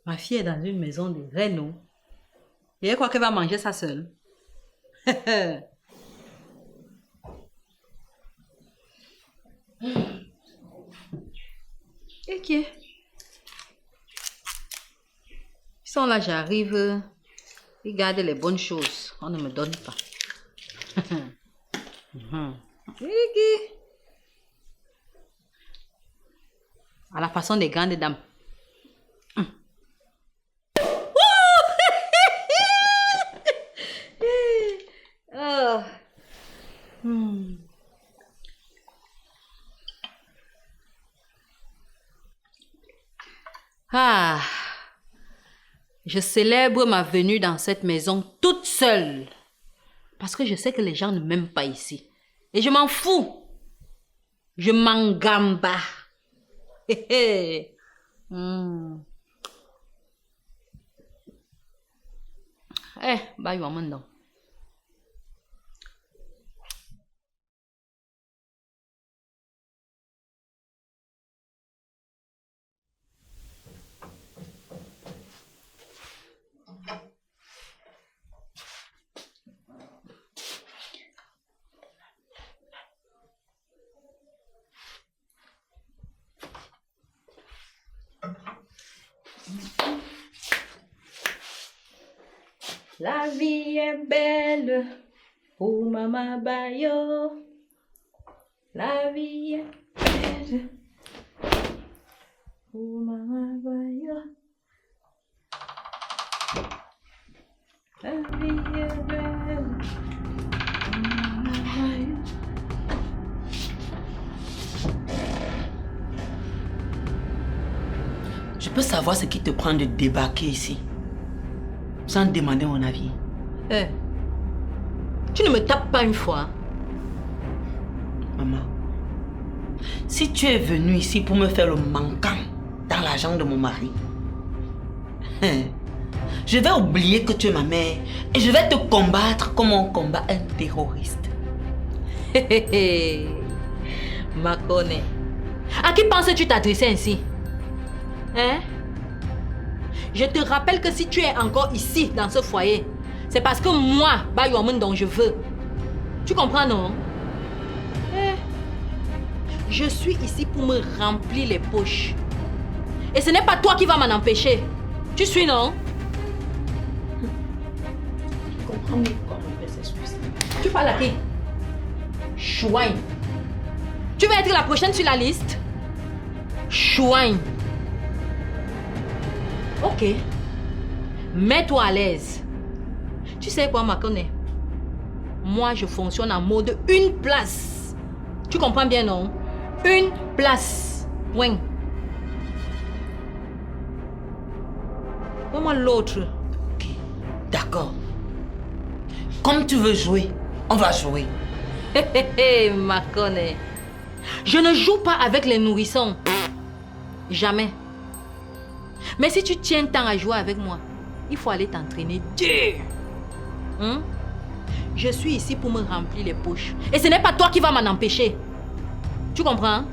Ma fille est dans une maison de réno. Et elle croit qu'elle va manger ça seule. Ok. Ils sont là, j'arrive. Ils gardent les bonnes choses. On ne me donne pas. Ok. À la façon des grandes dames. Ah, je célèbre ma venue dans cette maison toute seule. Parce que je sais que les gens ne m'aiment pas ici. Et je m'en fous. Je m'en gamba. Bah, il va maintenant. La vie est belle pour Maman Bayo. La vie est belle pour Maman Bayo. La vie est belle pour Maman Bayo. Je peux savoir ce qui te prend de débarquer ici sans demander mon avis. Tu ne me tapes pas une fois. Maman, si tu es venue ici pour me faire le manquant dans l'argent de mon mari, je vais oublier que tu es ma mère et je vais te combattre comme on combat un terroriste. Makone, à qui penses-tu t'adresser ainsi? Hein? Je te rappelle que si tu es encore ici, dans ce foyer, c'est parce que moi, Bayoumon, dont je veux. Tu comprends, non? Je suis ici pour me remplir les poches. Et ce n'est pas toi qui vas m'en empêcher. Tu suis, non? Je comprends mieux pourquoi mon père s'excuse. Tu parles à qui? Chouin. Tu veux être la prochaine sur la liste? Chouin. Ok. Mets-toi à l'aise. Tu sais quoi, Makone? Moi, je fonctionne en mode une place. Tu comprends bien, non? Une place. Oui. Donne-moi l'autre. Ok, d'accord. Comme tu veux jouer, on va jouer. Hé, Makone. Je ne joue pas avec les nourrissons. Jamais. Mais si tu tiens tant à jouer avec moi, il faut aller t'entraîner dur. Je suis ici pour me remplir les poches. Et ce n'est pas toi qui vas m'en empêcher. Tu comprends?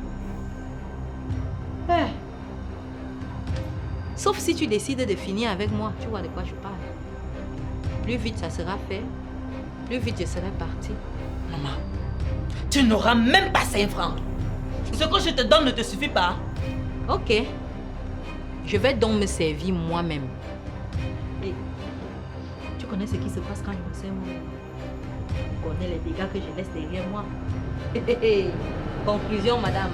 Sauf si tu décides de finir avec moi. Tu vois de quoi je parle. Plus vite ça sera fait, plus vite je serai partie. Maman, tu n'auras même pas 5 francs. Ce que je te donne ne te suffit pas. Ok. Je vais donc me servir moi-même. Et tu connais ce qui se passe quand je me sers moi. Tu connais les dégâts que je laisse derrière moi. Conclusion, madame.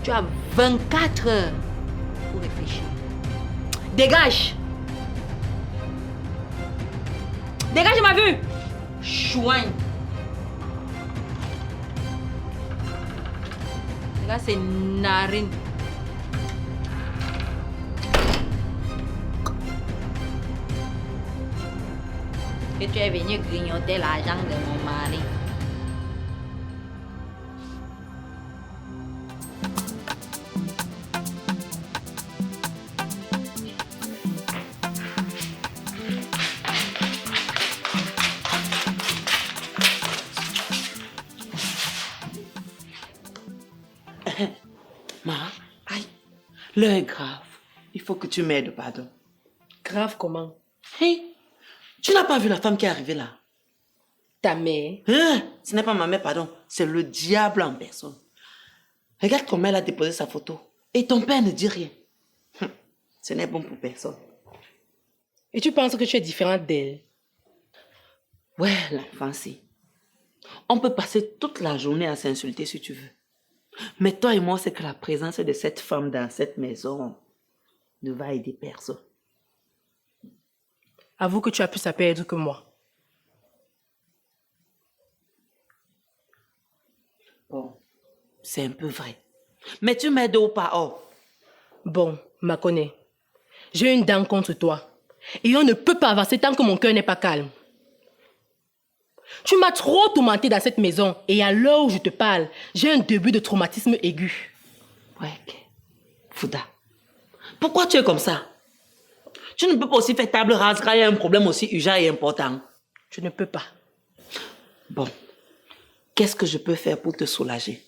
Tu as 24 heures pour réfléchir. Dégage! Dégage ma vue! Chouin! Là, c'est narine. Que tu es venu grignoter l'argent de mon mari. Ma, aïe, l'heure est grave. Il faut que tu m'aides, pardon. Grave comment? Hey, tu n'as pas vu la femme qui est arrivée là? Ta mère? Hein? Ce n'est pas ma mère, pardon. C'est le diable en personne. Regarde comment elle a déposé sa photo. Et ton père ne dit rien. Ce n'est bon pour personne. Et tu penses que tu es différente d'elle? Ouais, l'enfant, si. On peut passer toute la journée à s'insulter si tu veux. Mais toi et moi, c'est que la présence de cette femme dans cette maison ne va aider personne. Avoue que tu as plus à perdre que moi. Bon, c'est un peu vrai. Mais tu m'aides ou pas? Oh. Bon, Makone, j'ai une dent contre toi. Et on ne peut pas avancer tant que mon cœur n'est pas calme. Tu m'as trop tourmenté dans cette maison. Et à l'heure où je te parle, j'ai un début de traumatisme aigu. Ouais, ok. Fouda, pourquoi tu es comme ça? Tu ne peux pas aussi faire table rase quand il y a un problème aussi urgent et important. Je ne peux pas. Bon, qu'est-ce que je peux faire pour te soulager?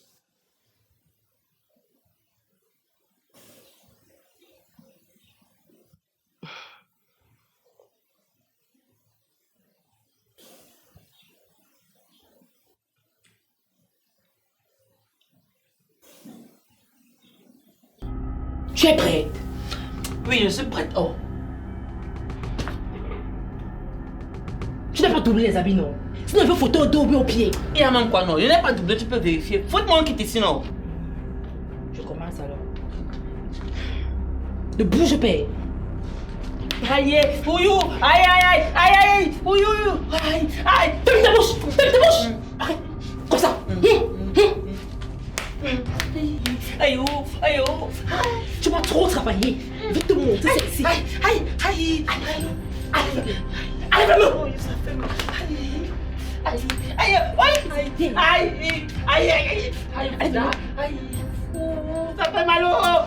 Tu es prête? Oui, je suis prête. Oh. Tu n'as pas doublé les habits, non? Sinon, il faut photo au dos ou au pied. Il y a même quoi, non? Je n'ai pas doublé, tu peux vérifier. Faut-moi quitter sinon. Je commence alors. Ne bouge pas. Aïe, ouïou, aïe, aïe, aïe, aïe, aïe, ouïou, aïe, aïe. Ferme ta bouche! Ferme ta bouche! Arrête! Comme ça! Aïe, oh, aïe, oh. Tu vas trop travailler. Vite te montrer celle-ci. Aïe, aïe, aïe, Allez, allez, oh, ça fait mal. Aïe, aïe, aïe, aïe, aïe, aïe, aïe, aïe, aïe, aïe, oh, ça fait mal, oh.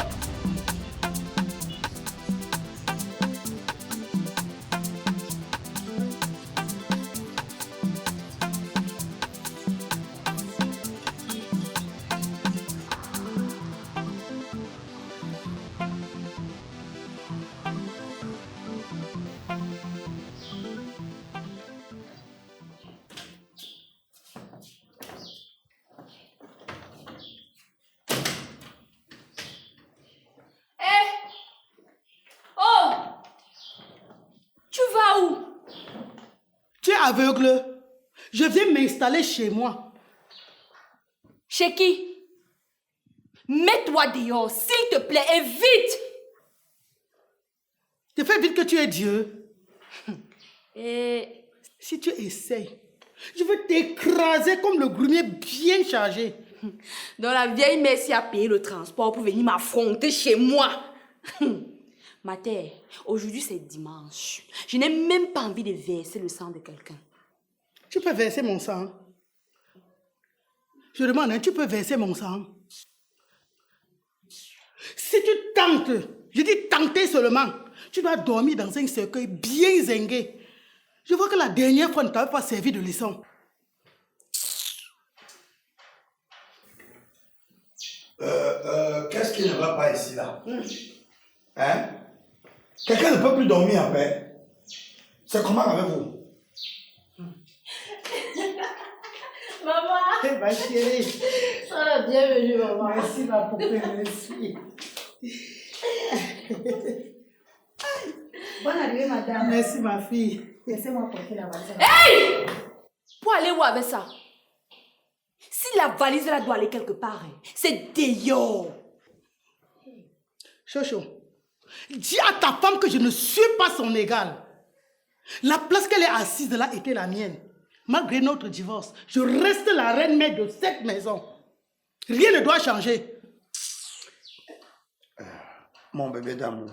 Aveugle, je viens m'installer chez moi. Chez qui? Mets-toi dehors, s'il te plaît, et vite! Te fais vite que tu es Dieu. Et... Si tu essayes, je vais t'écraser comme le grumier bien chargé. Donc la vieille Messie a payé le transport pour venir m'affronter chez moi. Ma terre, aujourd'hui c'est dimanche. Je n'ai même pas envie de verser le sang de quelqu'un. Tu peux verser mon sang. Je demande, hein, tu peux verser mon sang. Si tu tentes, je dis tenter seulement, tu dois dormir dans un cercueil bien zingué. Je vois que la dernière fois ne t'avait pas servi de leçon. Qu'est-ce qui ne va pas ici là? Hein? Quelqu'un ne peut plus dormir en paix. C'est comment avec vous? Maman. Eh ma chérie. Sois bienvenue, maman. Merci ma poupée, merci. Bonne arrivée, madame. Merci ma fille. Laissez-moi porter la valise. Hey! Pour aller où avec ça? Si la valise là doit aller quelque part, c'est dehors. Chocho, dis à ta femme que je ne suis pas son égale. La place qu'elle est assise là était la mienne. Malgré notre divorce, je reste la reine mère de cette maison. Rien ne doit changer. Mon bébé d'amour,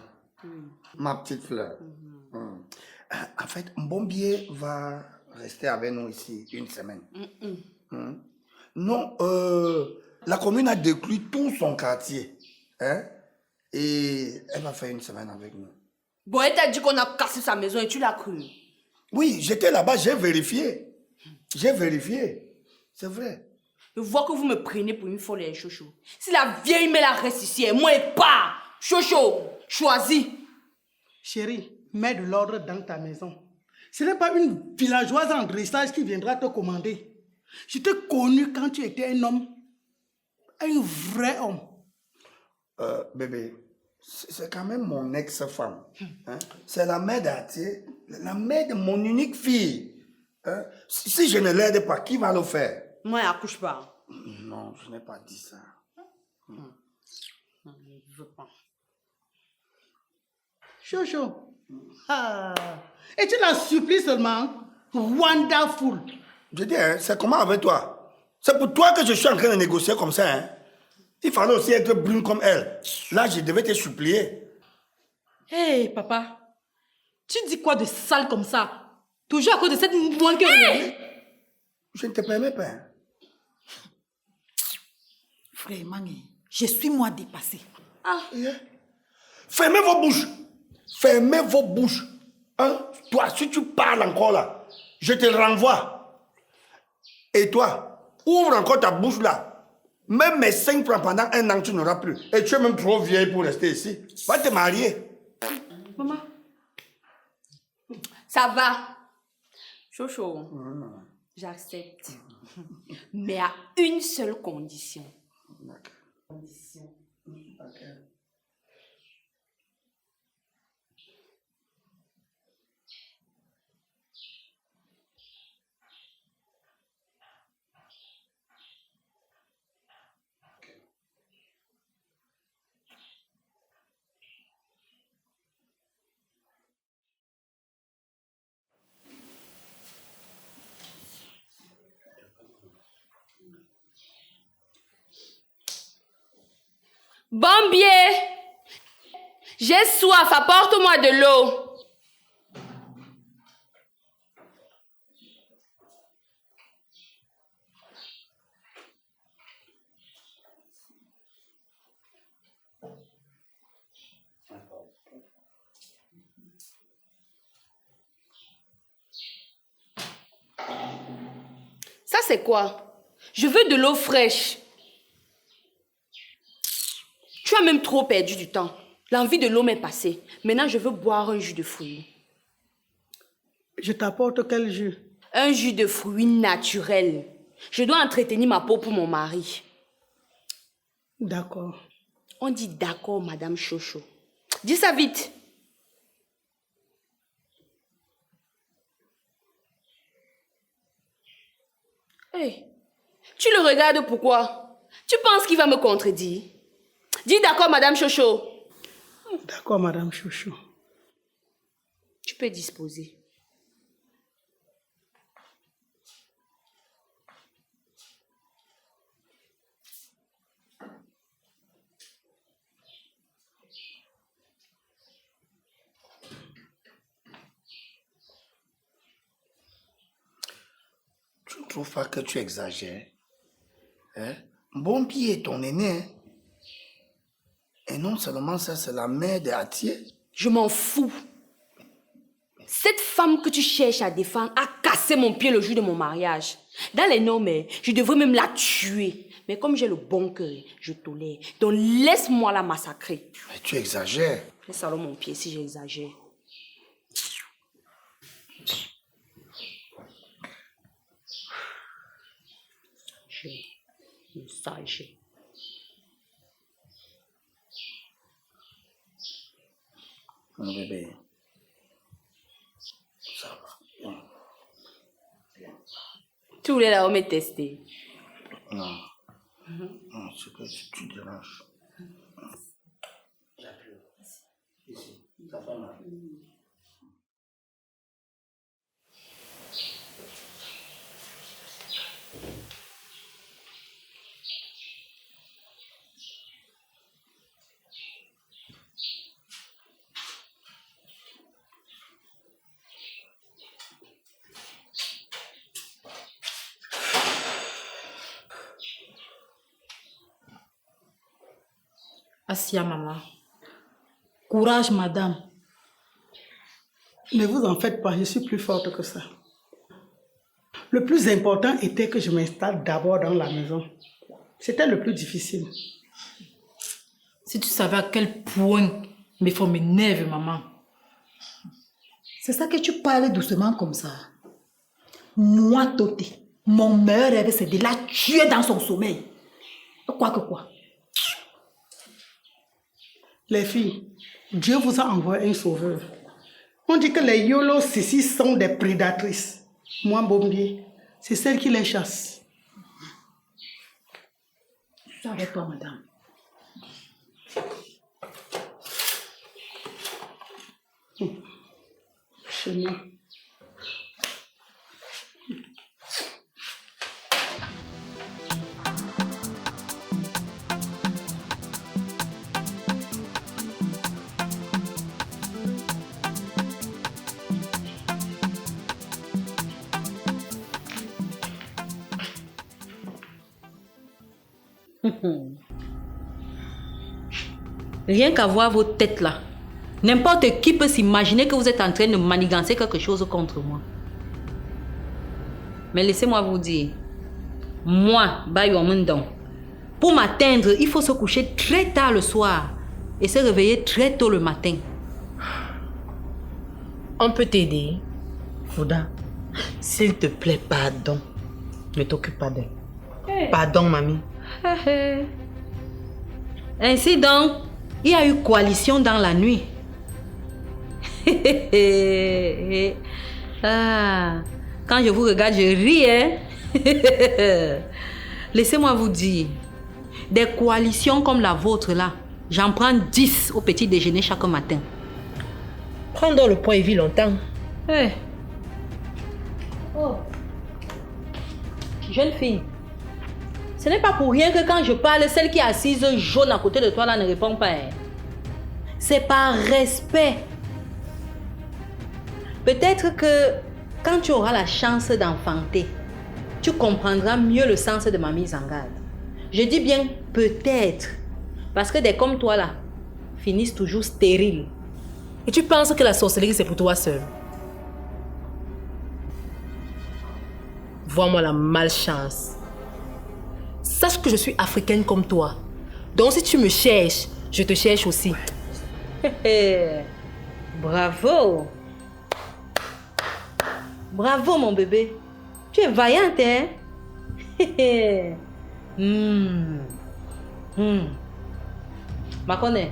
ma petite fleur. En fait, Mbombié va rester avec nous ici une semaine. Non, la commune a détruit tout son quartier. Hein? Et elle va faire une semaine avec nous. Bon, elle t'a dit qu'on a cassé sa maison et tu l'as cru. Oui, j'étais là-bas, j'ai vérifié. J'ai vérifié. C'est vrai. Je vois que vous me prenez pour une folle et Chocho. Si la vieille mère reste ici et moi elle part, Chocho, choisis. Chérie, mets de l'ordre dans ta maison. Ce n'est pas une villageoise en dressage qui viendra te commander. Je t'ai connu quand tu étais un homme. Un vrai homme. Bébé, c'est quand même mon ex-femme. Hein? C'est la mère d'Atier, la mère de mon unique fille. Hein? Si je ne l'aide pas, qui va le faire? Moi, elle accouche pas. Non, je n'ai pas dit ça. Non, je veux pas. Chocho. Ah. Et tu la supplies seulement. Wonderful. Je dis, hein, c'est comment avec toi? C'est pour toi que je suis en train de négocier comme ça. Hein? Il fallait aussi être brune comme elle. Là, je devais te supplier. Hé, papa. Tu dis quoi de sale comme ça? Toujours à cause de cette moine que... Hey! Je ne te permets pas. Hein? Vraiment, je suis moi dépassée. Ah. Fermez vos bouches. Fermez vos bouches. Hein? Toi, si tu parles encore là, je te renvoie. Et toi, ouvre encore ta bouche là. Même mes 5 francs pendant 1 an, tu n'auras plus. Et tu es même trop vieille pour rester ici. Va te marier. Maman. Ça va. Chocho. J'accepte. Mais à une seule condition. Condition. Bombier, j'ai soif, apporte-moi de l'eau. Ça c'est quoi? Je veux de l'eau fraîche. Tu as même trop perdu du temps. L'envie de l'eau m'est passée. Maintenant, je veux boire un jus de fruits. Je t'apporte quel jus? Un jus de fruits naturel. Je dois entretenir ma peau pour mon mari. D'accord. On dit d'accord, Madame Chocho. Dis ça vite. Hey, tu le regardes pourquoi? Tu penses qu'il va me contredire? Dis d'accord, Madame Chocho. D'accord, Madame Chouchou. Tu peux disposer. Tu ne trouves pas que tu exagères? Hein? Bombié est ton aîné. Hein? Et non seulement ça, c'est la mère de Atier. Je m'en fous. Cette femme que tu cherches à défendre a cassé casser mon pied le jour de mon mariage. Dans les normes, je devrais même la tuer. Mais comme j'ai le bon cœur, je tolère. Donc laisse-moi la massacrer. Mais tu exagères. Laisse alors mon pied si j'exagère. Je sage. Mon bébé. Ça va. Tu voulais là-haut me tester? Non. Non, c'est que tu déranges. Ici, ça fait mal. Assia, maman. Courage, madame. Ne vous en faites pas, je suis plus forte que ça. Le plus important était que je m'installe d'abord dans la maison. C'était le plus difficile. Si tu savais à quel point mes femmes m'énervent, maman. C'est ça que tu parles doucement comme ça. Moi, Toté, mon meilleur rêve, c'est de la tuer dans son sommeil. Quoi que quoi. Les filles, Dieu vous a envoyé un sauveur. On dit que les YOLO ici sont des prédatrices. Moi, Bombier, c'est celle qui les chasse. Je suis avec toi, madame. Chez moi. Rien qu'à voir vos têtes là, n'importe qui peut s'imaginer que vous êtes en train de manigancer quelque chose contre moi. Mais laissez-moi vous dire, moi, Bayomundong, pour m'atteindre, il faut se coucher très tard le soir et se réveiller très tôt le matin. On peut t'aider. Fouda, s'il te plaît, pardon. Ne t'occupe pas d'elle. Pardon, mamie. Ainsi donc, il y a eu coalition dans la nuit. Ah, quand je vous regarde, je ris, hein? Laissez-moi vous dire, des coalitions comme la vôtre là, j'en prends 10 au petit déjeuner chaque matin. Prends donc le poids et vis longtemps. Hey. Oh. Jeune fille, ce n'est pas pour rien que quand je parle, celle qui est assise jaune à côté de toi là ne répond pas. Hein. C'est par respect. Peut-être que quand tu auras la chance d'enfanter, tu comprendras mieux le sens de ma mise en garde. Je dis bien peut-être, parce que des comme toi là finissent toujours stériles. Et tu penses que la sorcellerie c'est pour toi seul? Vois-moi la malchance. Sache que je suis africaine comme toi. Donc si tu me cherches, je te cherche aussi. Bravo. Bravo mon bébé. Tu es vaillante, hein? Makone,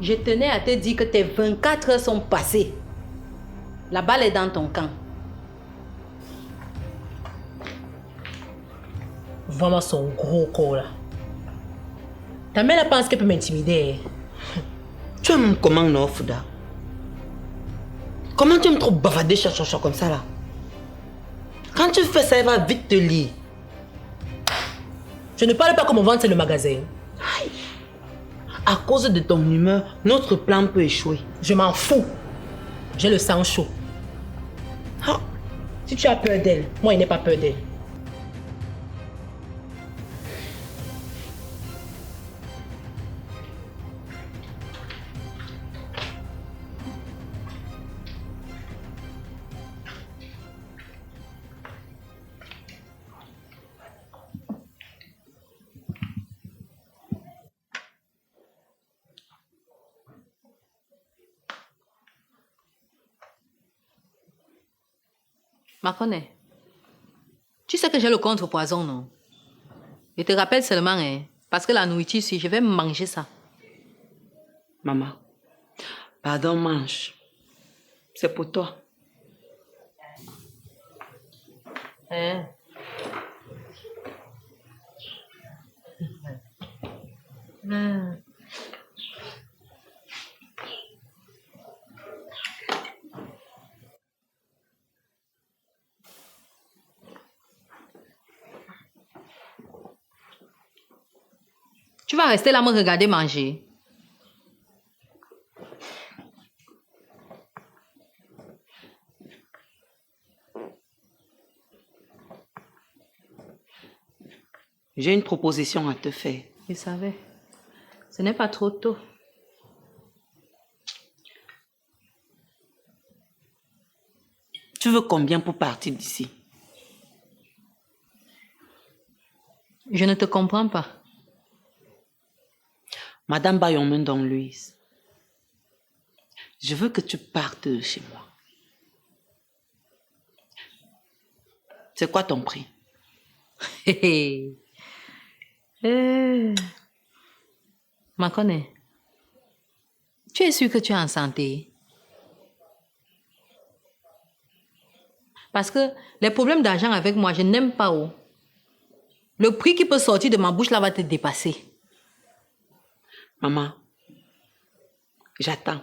je tenais à te dire que tes 24 heures sont passées. La balle est dans ton camp. Vois-moi son gros corps là. Ta mère pense qu'elle peut m'intimider. Tu aimes comment, non, Fouda? Comment tu aimes trop bavarder chacha comme ça, là? Quand tu fais ça, elle va vite te lire. Je ne parle pas comme on vend le magasin. Aïe. À cause de ton humeur, notre plan peut échouer. Je m'en fous. J'ai le sang chaud. Ah. Si tu as peur d'elle, moi, je n'ai pas peur d'elle. Makone, tu sais que j'ai le contrepoison, non? Je te rappelle seulement, hein, parce que la nourriture ici, je vais manger ça. Maman, pardon, mange. C'est pour toi. Hein? Tu vas rester là me regarder manger. J'ai une proposition à te faire. Je savais. Ce n'est pas trop tôt. Tu veux combien pour partir d'ici? Je ne te comprends pas. Madame Bayonmen Don Louise, je veux que tu partes de chez moi. C'est quoi ton prix? Makone, tu es sûr que tu es en santé? Parce que les problèmes d'argent avec moi, je n'aime pas. Oh. Le prix qui peut sortir de ma bouche là va te dépasser. Maman, j'attends.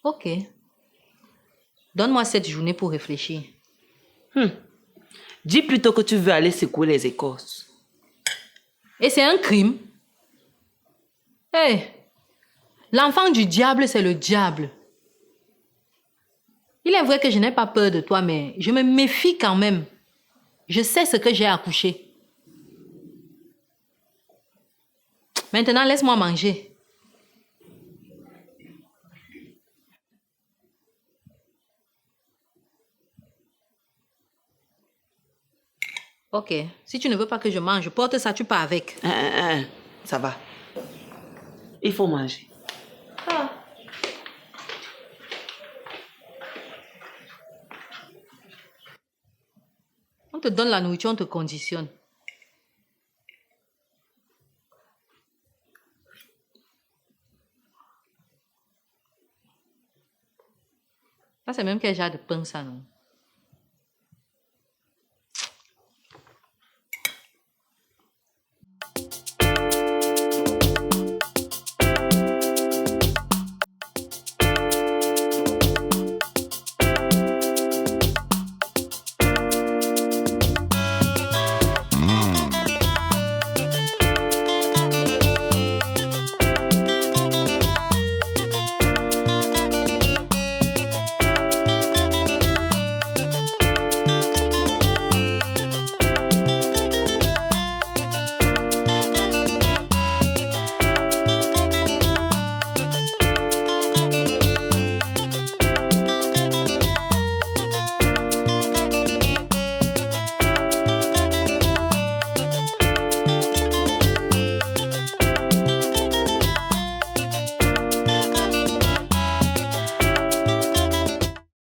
Ok. Donne-moi cette journée pour réfléchir. Dis plutôt que tu veux aller secouer les écorces. Et c'est un crime. Hé, l'enfant du diable, c'est le diable. Il est vrai que je n'ai pas peur de toi, mais je me méfie quand même. Je sais ce que j'ai accouché. Maintenant, laisse-moi manger. Ok, si tu ne veux pas que je mange, porte ça, tu pars avec. Ça va. Il faut manger. On te donne la nourriture, on te conditionne. Ça, c'est même quel genre de pain, ça, non?